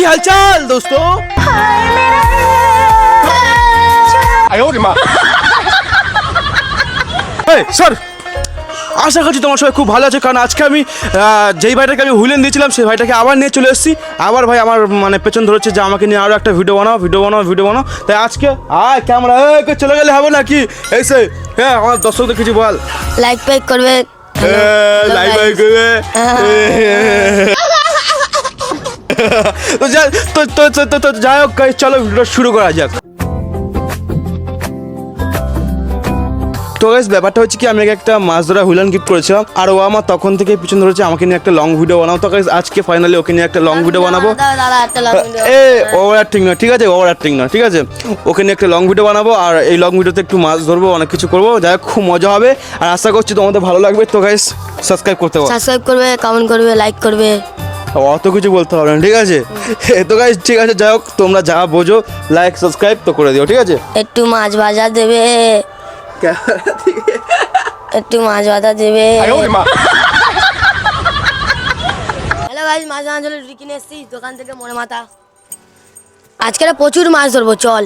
हालचाल दोस्तों? सर আশা করছি তোমার সবাই খুব ভালো আছে, কারণ আজকে আমি যেই ভাইটাকে আমি হুইলেন দিয়েছিলাম সেই ভাইটাকে আবার নিয়ে চলে এসেছি। আবার ভাই আমার মানে পেছন ধরেছে যে আমাকে নিয়ে আরও একটা ভিডিও বানাও। তাই আজকে ক্যামেরা চলে গেলে হবে নাকি? এসে হ্যাঁ আমার দর্শকদের কিছু বল। লাইক করবে, লাইক করবে। তো যাই হোক চলো ভিডিওটা শুরু করা যাক। তো গাইস ব্যাপারটা হচ্ছে কি, আমি একটা মাছ ধরা হুইলান গিফট করেছিলাম, আর ও আমার তখন থেকে পিছন ধরেছে আমাকে নিয়ে একটা লং ভিডিও বানাও। তো গাইস আজকে ফাইনালি ওকে নিয়ে একটা লং ভিডিও বানাবো। ওভার অ্যাক্টিং না, ঠিক আছে? ওভার অ্যাক্টিং না, ঠিক আছে? ওকে নিয়ে একটা লং ভিডিও বানাবো, আর এই লং ভিডিওতে একটু মাছ ধরবো, অনেক কিছু করবো, যাই হোক খুব মজা হবে। আর আশা করছি তোমাদের ভালো লাগবে। তো গাইস সাবস্ক্রাইব করবে, কমেন্ট করবে, লাইক করবে, অত কিছু বলতে হবে না, ঠিক আছে? তো গাইস ঠিক আছে, যাই হোক তোমরা যা বোঝো লাইক সাবস্ক্রাইব তো করে দিও, ঠিক আছে? একটু মাছ ভাজা দেবে, একটু মাছ ভাজা দেবে। হ্যালো গাইস, মাছ ভাজা রুটি কিনে এসেছি দোকান থেকে মনে মাথা। আজকে প্রচুর মাছ ধরবো, চল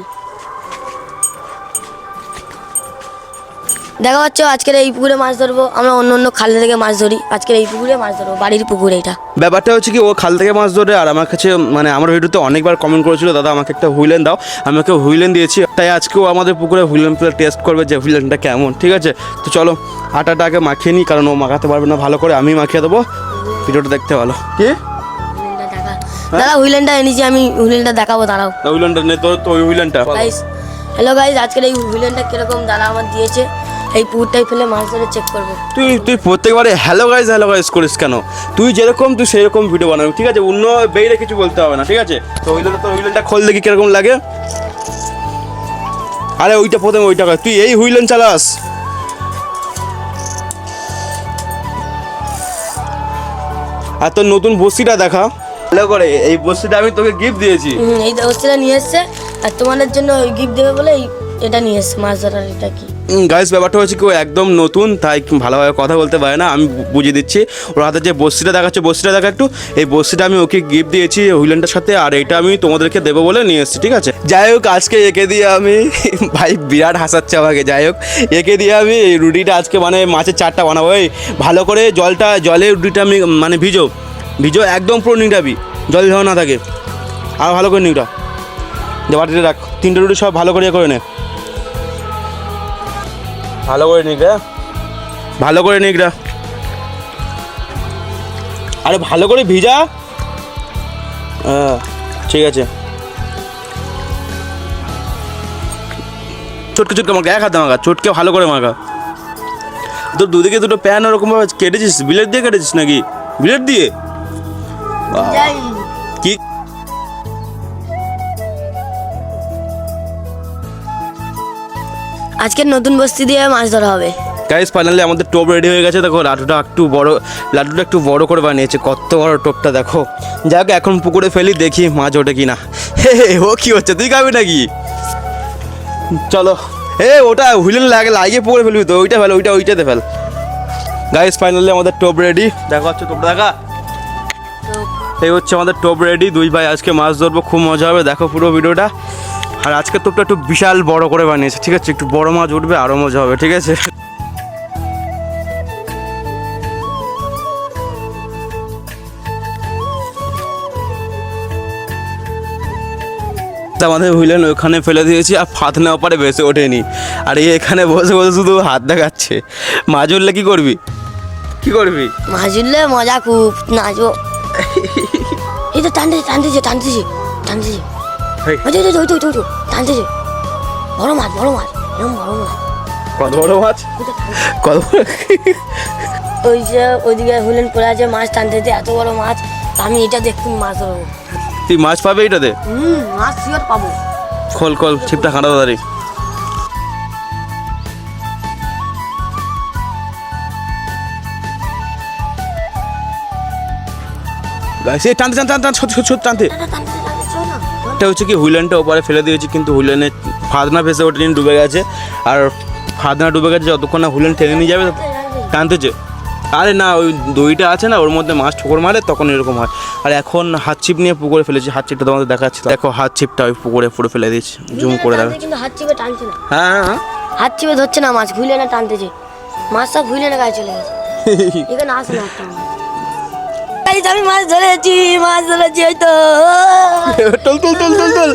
দেখা হচ্ছে। আজকের এই পুকুরে মাছ ধরবো, আমরা অন্য খাল থেকে মাছ ধরি, আজকের এই পুকুরে মাছ ধরবো, বাড়ির পুকুরে। এটা ব্যাপারটা হচ্ছে কি, ও খাল থেকে মাছ ধরে, আর আমার কাছে মানে আমার ভিডিওতে অনেকবার কমেন্ট করেছিল দাদা আমাকে একটা হুইলেন দাও, আমি ওকে হুইলেন দিয়েছি। তাই আজকেও আমাদের পুকুরে হুইলেন টেস্ট করবে যে হুইলেনটা কেমন, ঠিক আছে? তো চলো আটাটা আগে মাখিয়ে নিই, কারণ ও মাখাতে পারবে না ভালো করে, আমি মাখিয়ে দেবো। ভিডিওটা দেখতে ভালো। কি দাদা হুইলেনটা এনেছি আমি, হুইলেনটা দেখাবো, দাঁড়াও। হুইলেনটা নে তো, ওই হুইলেনটা। হ্যালো গাইস, আজকের এই হুইলেনটা কিরকম দাদা আমার দিয়েছে, এই পুকুরটাই ফেলে মাছ ধরে চেক করবো। তুই প্রত্যেকবারে হ্যালো গাইস করিস কেন? তুই যেরকম তুই সেরকম ভিডিও বানাবি, ঠিক আছে? অন্য বেইরে কিছু বলতে হবে না, ঠিক আছে? তো হুইলেনটা খোল দেখি কিরকম লাগে। আরে ওইটা প্রথমে ওইটা কর, তুই এই হুইলেন চালাস? আর তোর নতুন বস্তিটা দেখা ভালো করে। এই বস্তিটা আমি তোকে গিফট দিয়েছি। এই বস্তিটা নিয়ে এসছে, আর তোমাদের জন্য গিফট দেবে বলে এটা নিয়ে এসছে মাছ ধরার। এটা কি গাইস ব্যাপারটা হচ্ছে কি, ও একদম নতুন, তাই ভালোভাবে কথা বলতে পারে না, আমি বুঝিয়ে দিচ্ছি। ওর হাতে যে বস্তিটা দেখাচ্ছে, বস্তিটা দেখা একটু। এই বস্তিটা আমি ওকে গিফট দিয়েছি হুইলেনটার সাথে, আর এটা আমি তোমাদেরকে দেবো বলে নিয়ে এসেছি, ঠিক আছে? যাই হোক আজকে একে দিয়ে আমি ভাই বিরাট হাসাচ্ছে আমাকে। যাই হোক একে দিয়ে আমি এই রুটিটা আজকে মানে মাছের চারটা বানাবো। এই ভালো করে জলে রুটিটা আমি মানে ভিজো একদম পুরো নিংড়াবি, জল ঝাও না থাকে, আর ভালো করে নিংড়া। বাটিতে রাখ, তিনটে রুটি সব ভালো করে নে, ভালো করে নিগড়া, আরে ভালো করে ভিজা। ঠিক আছে, চটকে মাখা, এক হাতে মাখা, চটকে ভালো করে মাখা। তোর দুদিকে দুটো প্যান ওরকম ভাবে কেটেছিস, বিলেট দিয়ে কেটেছিস নাকি? বিলেট দিয়ে কি? আজকের নতুন বস্তি দিয়ে মাছ ধরা হবে। গাইস ফাইনালি আমাদের টোপ রেডি হয়ে গেছে। দেখো লাড্ডুটা একটু বড় করে বানিয়েছে, কত বড় টোপটা দেখো। যাই হোক এখন পুকুরে ফেলি, দেখি মাছ ওঠে কিনা। হে ও কি হচ্ছে, তুই খাবি নাকি? চলো ওটা হুইলেন লাগিয়ে পুকুরে ফেলবি তো, ওইটা ফেল, ওইটাতে ফেল। গাইস ফাইনালি আমাদের টোপ রেডি, দেখা হচ্ছে টোপটা দেখা। এই হচ্ছে আমাদের টোপ রেডি, দুই ভাই আজকে মাছ ধরবো, খুব মজা হবে, দেখো পুরো ভিডিওটা। আর আজকে টোপটা একটু বিশাল বড় করে বানিয়েছে, ঠিক আছে? একটু বড় মাছ উঠবে, আরও মজা হবে, ঠিক আছে? আমাদের হুইলেন ওখানে ফেলে দিয়েছি, আর ফাতনা ওপারে বেসে ওঠেনি, আর এখানে বসে শুধু হাত দেখাচ্ছে। মাছ উঠলে কি করবি? মাছ উঠলে মজা খুব, নাচবো। এই তো টানতেছে টানতেছে। বড় মাছ এরকম বড় মাছ। কত বড় মাছ? ওই যে ওইদিকে হুইলেন পড়ে আছে, মাছ টানতেছে, এত বড় মাছ। আমি এটা দেখুন মাছ ধরবো। তুই মাছ পাবে এটাতে? মাছ শিওর পাবো। খোল ছিপটা খাঁটা দাঁড়ি। টানতে এটা হচ্ছে কি, হুইলেনটা ওপারে ফেলে দিয়েছি, কিন্তু হুইলেনের ফাদনা ভেসে ওঠেনি, ডুবে গেছে। আর ফাদনা ডুবে গেছে, যতক্ষণ না হুইলেন টেনে নিয়ে যাবে টানতেছে। আরে না, ওই দইটা আছে না, ওর মধ্যে মাছ ঠোকর মারে তখন এরকম হয়। আর এখন হাত ছিপ নিয়ে পুকুরে ফেলেছি, হাত ছিপটা তোমাদের দেখাচ্ছি। দেখো হাত ছিপটা ওই পুকুরে পুরো ফেলে দিয়েছি, জুম করে দেখো। কিন্তু হাত চিপে টানছে না, হ্যাঁ হ্যাঁ হাত চিপে ধরছে না মাছ, ঘুইলে না টানতেছে, মাছটা ঘুইলে না গায়ে চলে গেছে, এখানে আসে না একটা মাছ। গাইস আমি মাছ ধরেছি ওই তো টল টল টল টল টল।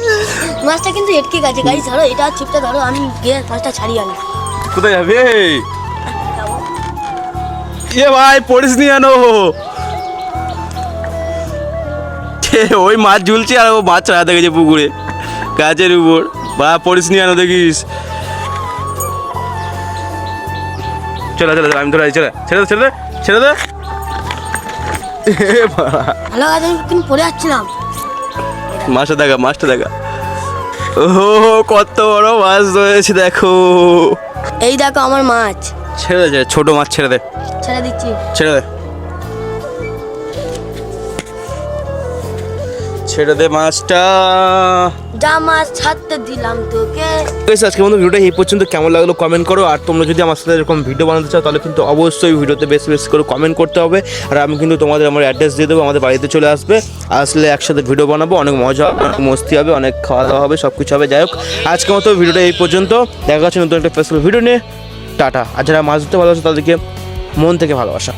মাছটা কিন্তু এটকে গেছে। গাইস ধরো এটা, ছিপটা ধরো, আমি গিয়ে মাছটা ছাড়িয়ে আনি। কোথায় যাবে? এ ভাই পড়িস নি আনো, ওই মাছ ঝুলছে আর ও মাছ ছাড়াতে গেছে পুকুরে গাছের উপর। বা পড়িস নি আনো দেখিস। চলো চলো চলো, আমি ধরে চলে ছেড়ে দে ছেড়ে দে ছেড়ে দে। হ্যালো গাইস আমি কিন্তু পড়ে যাচ্ছিলাম। মাছটা দেখা, মাছটা দেখা। ও কত বড় মাছ ধরেছে দেখো। এই দেখো আমার মাছ, ছেড়ে দে, ছোট মাছ ছেড়ে দে, ছেড়ে দিচ্ছি। ছেড়ে দে, ছেড়ে দে মাছটা। যা মাছ ছাড়তে দিলাম তোকে। আজকে বন্ধু ভিডিওটা এই পর্যন্ত কেমন লাগলো কমেন্ট করো। আর তোমরা যদি আমার সাথে এরকম ভিডিও বানাতে চাও তাহলে কিন্তু অবশ্যই ভিডিওতে বেশি বেশি করে কমেন্ট করতে হবে। আর আমি কিন্তু তোমাদের আমার অ্যাড্রেস দিয়ে দেবো, আমাদের বাড়িতে চলে আসবে, আসলে একসাথে ভিডিও বানাবো, অনেক মজা হবে, অনেক মস্তি হবে, অনেক খাওয়া দাওয়া হবে, সব কিছু হবে। যাই হোক আজকের মতো ভিডিওটা এই পর্যন্ত, দেখা হচ্ছে নতুন একটা স্পেশাল ভিডিও নিয়ে। টাটা। আর যারা মাছ ধরতে ভালোবাসে তাদেরকে মন থেকে ভালোবাসা।